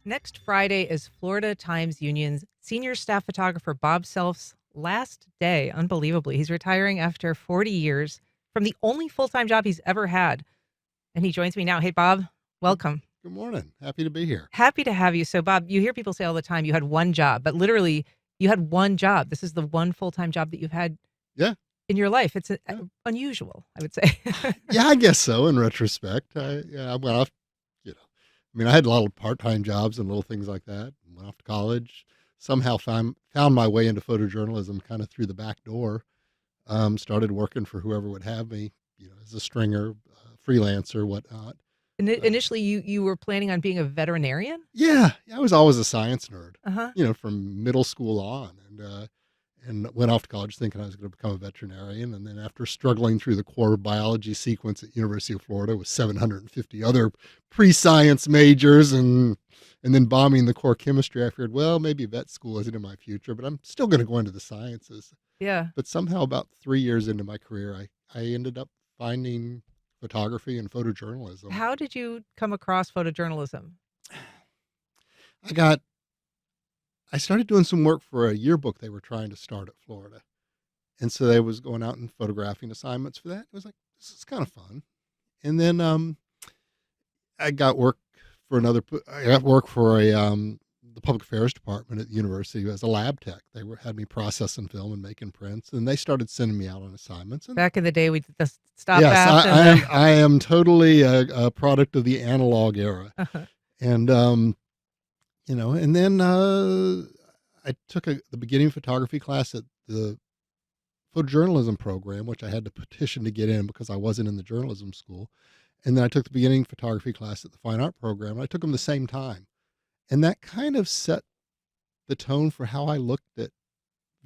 Next Friday is Florida Times Union's senior staff photographer Bob Self's last day. Unbelievably, he's retiring after 40 years from the only full-time job he's ever had. And he joins me now. Hey, Bob, Good welcome. good morning. Happy to be here. Happy to have you. So, Bob, you hear people say all the time you had one job, but literally you had one job. This is the one full-time job that you've had Yeah, in your life. It's yeah. unusual, I would say. Yeah, I guess so in retrospect. I went off, I had a lot of part-time jobs and little things like that. Went off to college. Somehow found my way into photojournalism kind of through the back door. Started working for whoever would have me, as a stringer, freelancer, whatnot. Uh, Initially, you were planning on being a veterinarian? yeah, I was always a science nerd, Uh-huh. from middle school on, and went off to college thinking I was going to become a veterinarian. And then after struggling through the core biology sequence at University of Florida with 750 other pre-science majors and then bombing the core chemistry, I figured, well, maybe vet school isn't in my future, but I'm still going to go into the sciences. Yeah. But somehow about 3 years into my career, I ended up finding photography and photojournalism. How did you come across photojournalism? I got I started doing some work for a yearbook they were trying to start at Florida. And so they was going out and photographing assignments for that. It was like, this is kind of fun. And then I got work I got work for the public affairs department at the university as a lab tech. Had me processing film and making prints, and they started sending me out on assignments. And Back in the day, we did the stop yes, app and I am totally a product of the analog era. the And and then I took the beginning photography class at the photojournalism program, which I had to petition to get in because I wasn't in the journalism school. And then I took the beginning photography class at the fine art program. And I took them the same time. And that kind of set the tone for how I looked at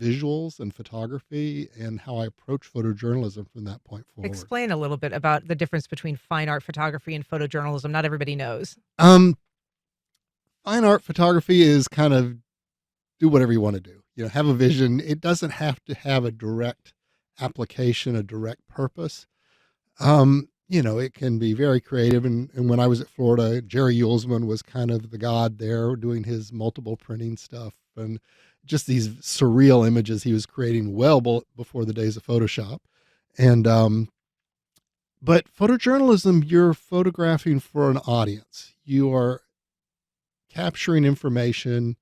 visuals and photography and how I approach photojournalism from that point forward. explain a little bit about the difference between fine art photography and photojournalism. Not everybody knows. Um, Fine art photography is kind of do whatever you want to do. Have a vision. It doesn't have to have a direct application, a direct purpose. It can be very creative. And when I was at Florida, Jerry Yulesman was kind of the god there doing his multiple printing stuff and just these surreal images he was creating before the days of Photoshop. And, but photojournalism, you're photographing for an audience. You are capturing information.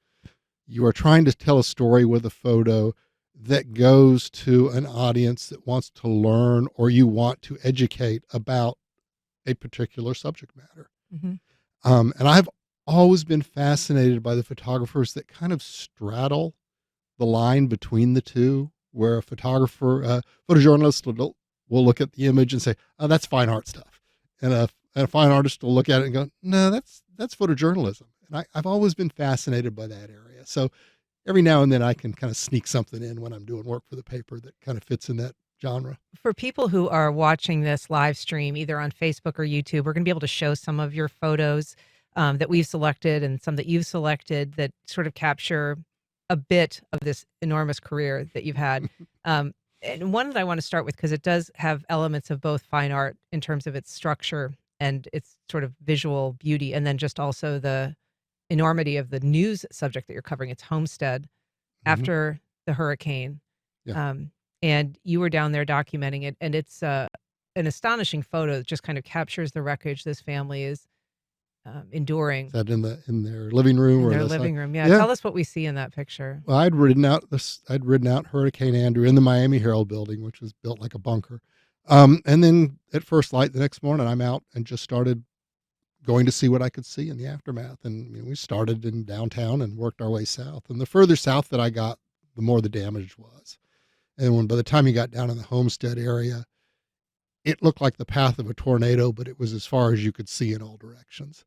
You are trying to tell a story with a photo that goes to an audience that wants to learn or you want to educate about a particular subject matter. Hmm. And I've always been fascinated by the photographers that kind of straddle the line between the two, where a photojournalist will look at the image and say, "Oh, that's fine art stuff," and a fine artist will look at it and go, "No, that's photojournalism." And I've always been fascinated by that area. So every now and then I can kind of sneak something in when I'm doing work for the paper that kind of fits in that genre. For people who are watching this live stream, either on Facebook or YouTube, we're going to be able to show some of your photos that we've selected and some that you've selected that sort of capture a bit of this enormous career that you've had. And one that I want to start with, because it does have elements of both fine art in terms of its structure and its sort of visual beauty, and then just also the enormity of the news subject that you're covering. It's Homestead Hmm. after the hurricane. Yeah. And you were down there documenting it, and it's an astonishing photo that just kind of captures the wreckage this family is Is enduring that in their living room in or their the side? living room. Yeah, Yeah. tell us what we see in that picture. Well, I'd ridden out Hurricane Andrew in the Miami Herald building, which was built like a bunker. And then at first light the next morning, I'm out and just started going to see what I could see in the aftermath. And we started in downtown and worked our way south. And the further south that I got, the more the damage was. And by the time you got down in the Homestead area, it looked like the path of a tornado, but it was as far as you could see in all directions.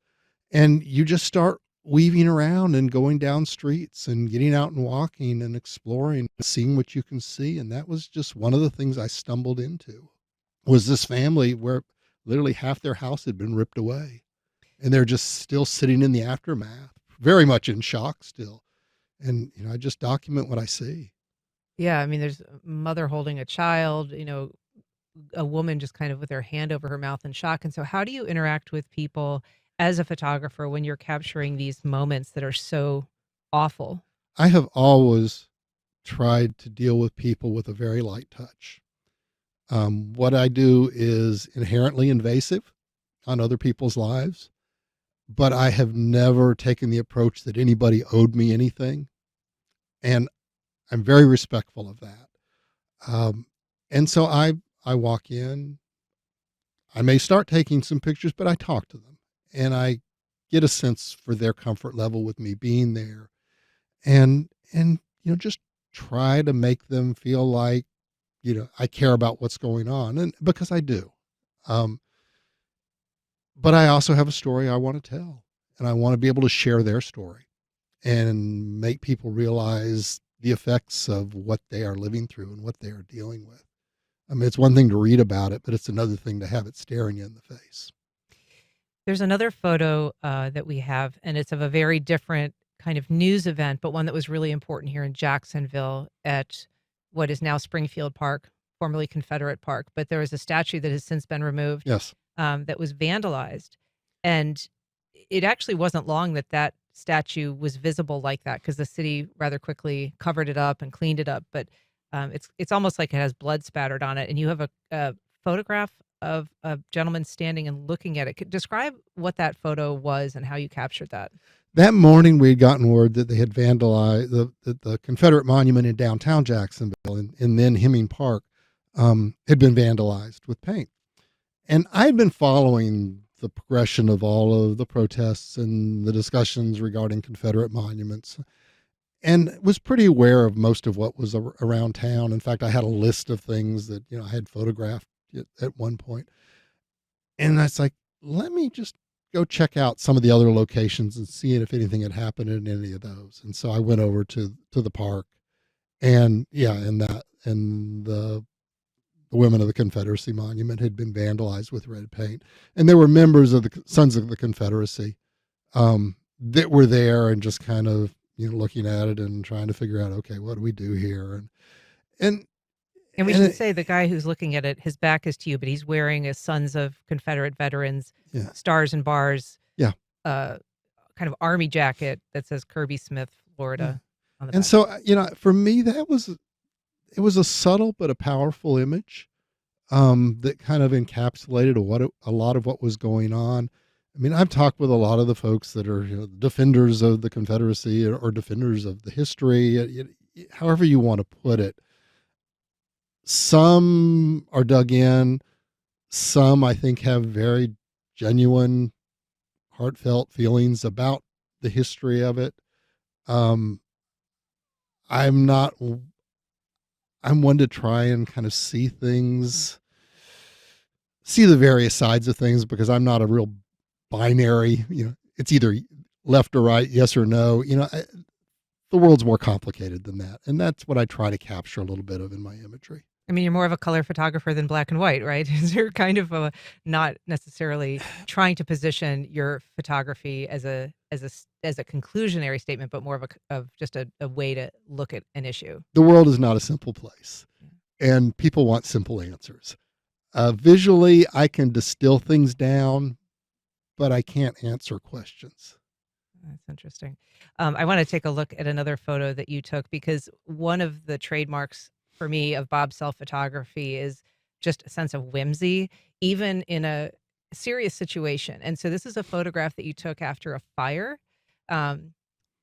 And you just start weaving around and going down streets and getting out and walking and exploring, seeing what you can see. And that was just one of the things I stumbled into was this family where literally half their house had been ripped away and they're just still sitting in the aftermath, very much in shock still. And, I just document what I see. Yeah, I mean, there's a mother holding a child, a woman just kind of with her hand over her mouth in shock. And so, how do you interact with people as a photographer when you're capturing these moments that are so awful? I have always tried to deal with people with a very light touch. What I do is inherently invasive on other people's lives, but I have never taken the approach that anybody owed me anything. And I'm very respectful of that. Um, and so I walk in, I may start taking some pictures, but I talk to them and I get a sense for their comfort level with me being there and just try to make them feel like, I care about what's going on, and because I do. Um, but I also have a story I want to tell, and I want to be able to share their story and make people realize the effects of what they are living through and what they are dealing with. I mean, it's one thing to read about it, but it's another thing to have it staring you in the face. There's another photo that we have, and it's of a very different kind of news event, but one that was really important here in Jacksonville at what is now Springfield Park, formerly Confederate Park. But there is a statue that has since been removed Yes. that was vandalized. And it actually wasn't long that that statue was visible like that because the city rather quickly covered it up and cleaned it up. But it's almost like it has blood spattered on it. And you have a photograph of a gentleman standing and looking at it. Describe what that photo was and how you captured that. That morning, we had gotten word that they had vandalized the Confederate monument in downtown Jacksonville and then Hemming Park had been vandalized with paint. And I had been following the progression of all of the protests and the discussions regarding Confederate monuments and was pretty aware of most of what was around town. In fact, I had a list of things that, I had photographed at one point. And I was like, let me just go check out some of the other locations and see if anything had happened in any of those. And so I went over to the park and the Women of the Confederacy monument had been vandalized with red paint. And there were members of the Sons of the Confederacy that were there and just kind of, looking at it and trying to figure out, okay, what do we do here? And And we and should it, say the guy who's looking at it, his back is to you, but he's wearing a Sons of Confederate Veterans, yeah, stars and bars, yeah, uh, kind of army jacket that says Kirby Smith, yeah. Florida on the And back. so, for me, it was a subtle but a powerful image that kind of encapsulated a lot of what was going on. I mean, I've talked with a lot of the folks that are defenders of the Confederacy or defenders of the history, however you want to put it. Some are dug in. Some, I think, have very genuine, heartfelt feelings about the history of it. Um, I'm not. I'm one to try and kind of see the various sides of things because I'm not a real binary. It's either left or right, yes or no. The world's more complicated than that, and that's what I try to capture a little bit of in my imagery. I mean, you're more of a color photographer than black and white, right? Is you're kind of not necessarily trying to position your photography as a conclusionary statement, but more of of just a way to look at an issue. The world is not a simple place, and people want simple answers. Visually, I can distill things down, but I can't answer questions. That's interesting. I want to take a look at another photo that you took because one of the trademarks for me of Bob's self photography is just a sense of whimsy, even in a serious situation. And so this is a photograph that you took after a fire um,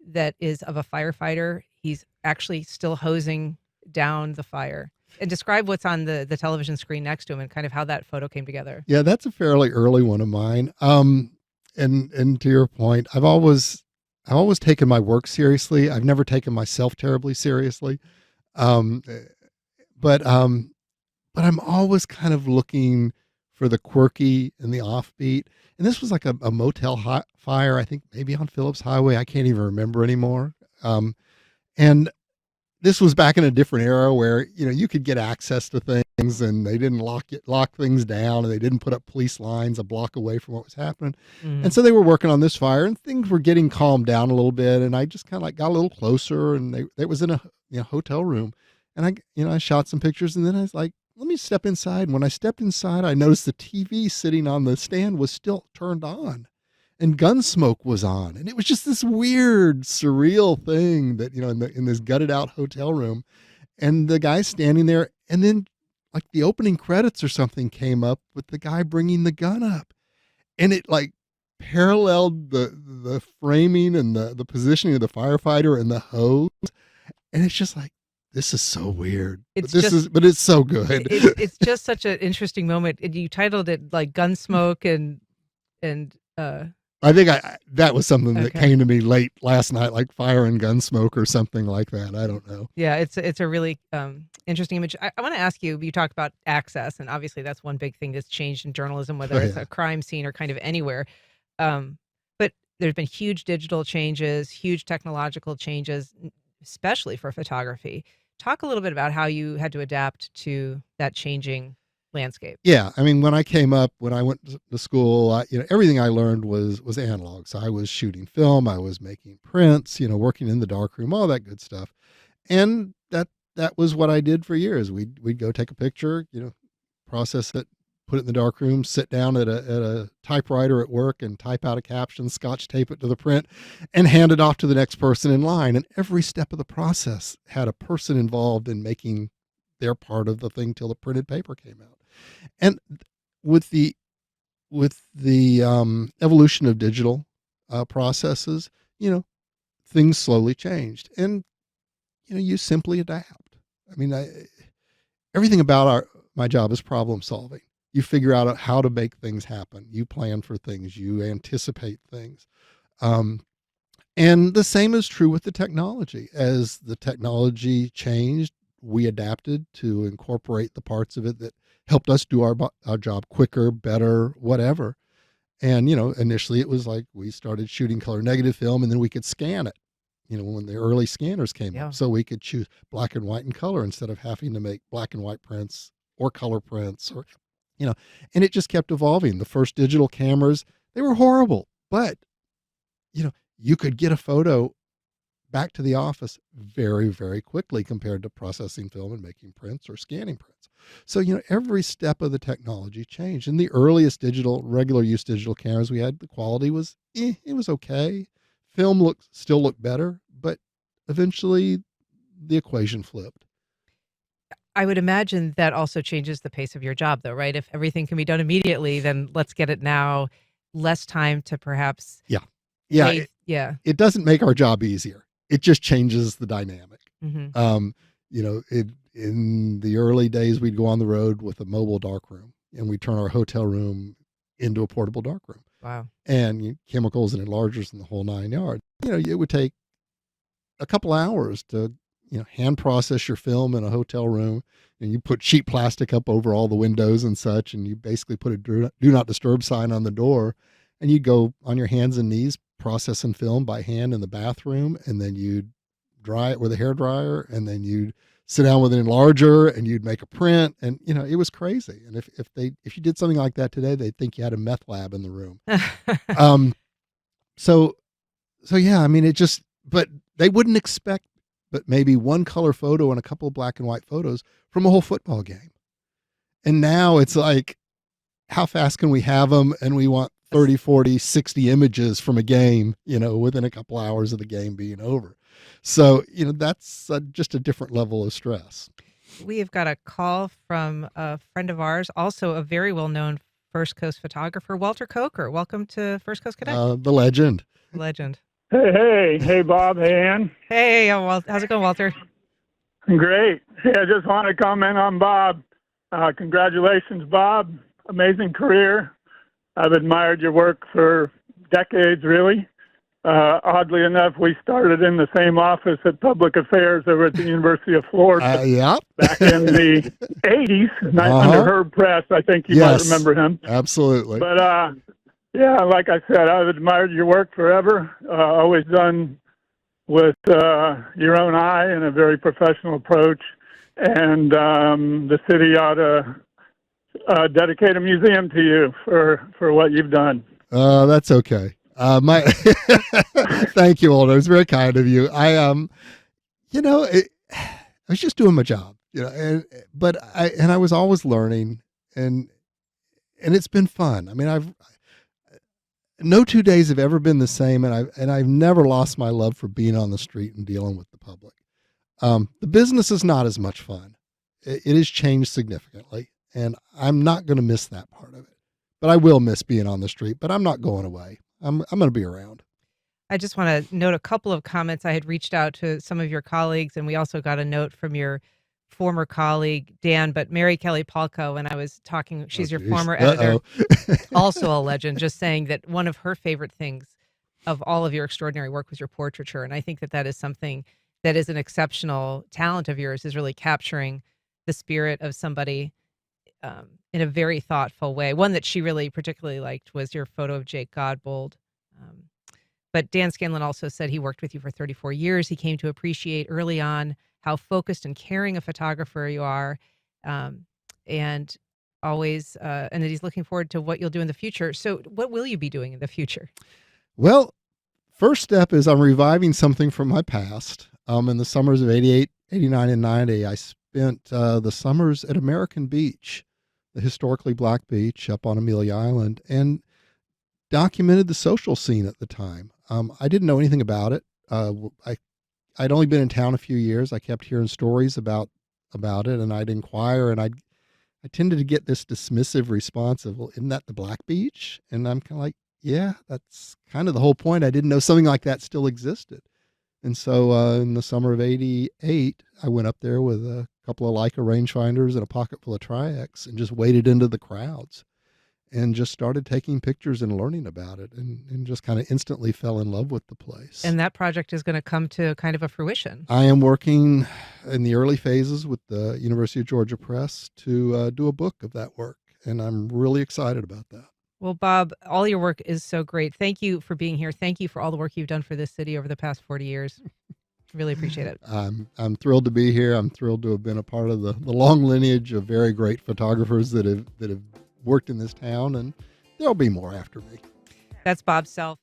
that is of a firefighter. He's actually still hosing down the fire. And describe what's on the television screen next to him and kind of how that photo came together. Yeah, that's a fairly early one of mine. And to your point, I've always taken my work seriously. I've never taken myself terribly seriously. Um, eh, but but I'm always kind of looking for the quirky and the offbeat. And this was like a motel fire, I think maybe on Phillips Highway. I can't even remember anymore. And this was back in a different era where you could get access to things and they didn't lock things down and they didn't put up police lines a block away from what was happening. And Mhm. so they were working on this fire and things were getting calmed down a little bit, and I just kind of like got a little closer, and it was in a hotel room, and I shot some pictures, and then I was like, let me step inside. And when I stepped inside, I noticed the TV sitting on the stand was still turned on. and Gunsmoke was on, and it was just this weird, surreal thing that in this gutted out hotel room, and the guy standing there, and then like the opening credits or something came up with the guy bringing the gun up, and it like paralleled the framing and the positioning of the firefighter and the hose, and it's just like, this is so weird. But it's so good. It's just such an interesting moment. You titled it like Gunsmoke and I think that was something that came to me late last night, like Fire and Gunsmoke or something like that. I don't know. Yeah, it's a really interesting image. I want to ask you. You talk about access, and obviously that's one big thing that's changed in journalism, whether it's a crime scene or kind of anywhere. But there's been huge digital changes, huge technological changes, especially for photography. Talk a little bit about how you had to adapt to that changing landscape. Yeah, I mean, when I went to school, everything I learned was analog. So I was shooting film, I was making prints, working in the darkroom, all that good stuff, and that was what I did for years. We'd go take a picture, process it, put it in the darkroom, sit down at a typewriter at work, and type out a caption, Scotch tape it to the print, and hand it off to the next person in line. And every step of the process had a person involved in making their part of the thing till the printed paper came out. And with the evolution of digital processes, things slowly changed, and you simply adapt. I mean, everything about my job is problem solving. You figure out how to make things happen. You plan for things. You anticipate things. And the same is true with the technology. As the technology changed, we adapted to incorporate the parts of it that helped us do our job quicker, better, whatever. And, initially it was like we started shooting color negative film, and then we could scan it, when the early scanners came up. So we could choose black and white and color instead of having to make black and white prints or color prints and it just kept evolving. The first digital cameras, they were horrible, but, you could get a photo back to the office very, very quickly compared to processing film and making prints or scanning prints. So, every step of the technology changed. In the earliest regular use digital cameras we had, the quality was, it was okay. Film still looked better, but eventually the equation flipped. I would imagine that also changes the pace of your job, though, right? If everything can be done immediately, then let's get it now. Less time to perhaps. Yeah. It doesn't make our job easier. It just changes the dynamic. Mm-hmm. In the early days, we'd go on the road with a mobile darkroom, and we'd turn our hotel room into a portable darkroom. Wow. And chemicals and enlargers and the whole 9 yards. It would take a couple hours to hand process your film in a hotel room, and you put sheet plastic up over all the windows and such, and you basically put a do not disturb sign on the door, and you go on your hands and knees processing film by hand in the bathroom, and then you'd dry it with a hairdryer, and then you'd sit down with an enlarger and you'd make a print, and it was crazy. And if you did something like that today, they'd think you had a meth lab in the room. So yeah, I mean, but they wouldn't expect but maybe one color photo and a couple of black and white photos from a whole football game. And now it's like, how fast can we have them? And we want 30, 40, 60 images from a game, within a couple hours of the game being over. So, that's just a different level of stress. We have got a call from a friend of ours, also a very well-known First Coast photographer, Walter Coker. Welcome to First Coast Connect. The legend. Legend. Hey, Bob. Hey, Ann. Hey, how's it going, Walter? Great. Hey, I just want to comment on Bob. Congratulations, Bob. Amazing career. I've admired your work for decades, really. Oddly enough, we started in the same office at Public Affairs over at the University of Florida back in the 80s, under Herb Press. I think you might remember him. Absolutely. But, yeah, like I said, I've admired your work forever. Always done with your own eye and a very professional approach. And the city ought to dedicate a museum to you for what you've done. That's okay. Thank you, Walter. It's very kind of you. I was just doing my job, but I was always learning, and it's been fun. I mean, no 2 days have ever been the same, and I've never lost my love for being on the street and dealing with the public. The business is not as much fun. It has changed significantly, and I'm not going to miss that part of it. But I will miss being on the street. But I'm not going away. I'm going to be around. I just want to note a couple of comments. I had reached out to some of your colleagues, and we also got a note from your former colleague, Dan, but Mary Kelly Palco, when I was talking, she's your former editor, also a legend, just saying that one of her favorite things of all of your extraordinary work was your portraiture. And I think that that is something that is an exceptional talent of yours, is really capturing the spirit of somebody in a very thoughtful way. One that she really particularly liked was your photo of Jake Godbold. But Dan Scanlon also said he worked with you for 34 years. He came to appreciate early on how focused and caring a photographer you are, and always, and that he's looking forward to what you'll do in the future. So what will you be doing in the future? Well, first step is I'm reviving something from my past. In the summers of 88, 89, and 90, I spent the summers at American Beach, the historically black beach up on Amelia Island, and documented the social scene at the time. I didn't know anything about it. I'd only been in town a few years. I kept hearing stories about it, and I'd inquire, and I tended to get this dismissive response of, well, isn't that the Black Beach? And I'm kind of like, yeah, that's kind of the whole point. I didn't know something like that still existed. And so in the summer of 88, I went up there with a couple of Leica rangefinders and a pocket full of Tri-X and just waded into the crowds and just started taking pictures and learning about it, and just kind of instantly fell in love with the place. And that project is going to come to kind of a fruition. I am working in the early phases with the University of Georgia Press to do a book of that work, and I'm really excited about that. Well, Bob, all your work is so great. Thank you for being here. Thank you for all the work you've done for this city over the past 40 years. Really appreciate it. I'm thrilled to be here. I'm thrilled to have been a part of the long lineage of very great photographers that have worked in this town, and there'll be more after me. That's Bob Self.